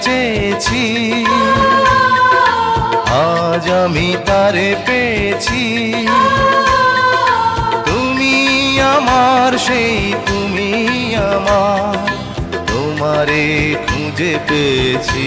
চেয়েছি, আজ আমি তারে পেয়েছি। তুমি আমার সেই তুমি আমার, তোমারে খুঁজে পেয়েছি।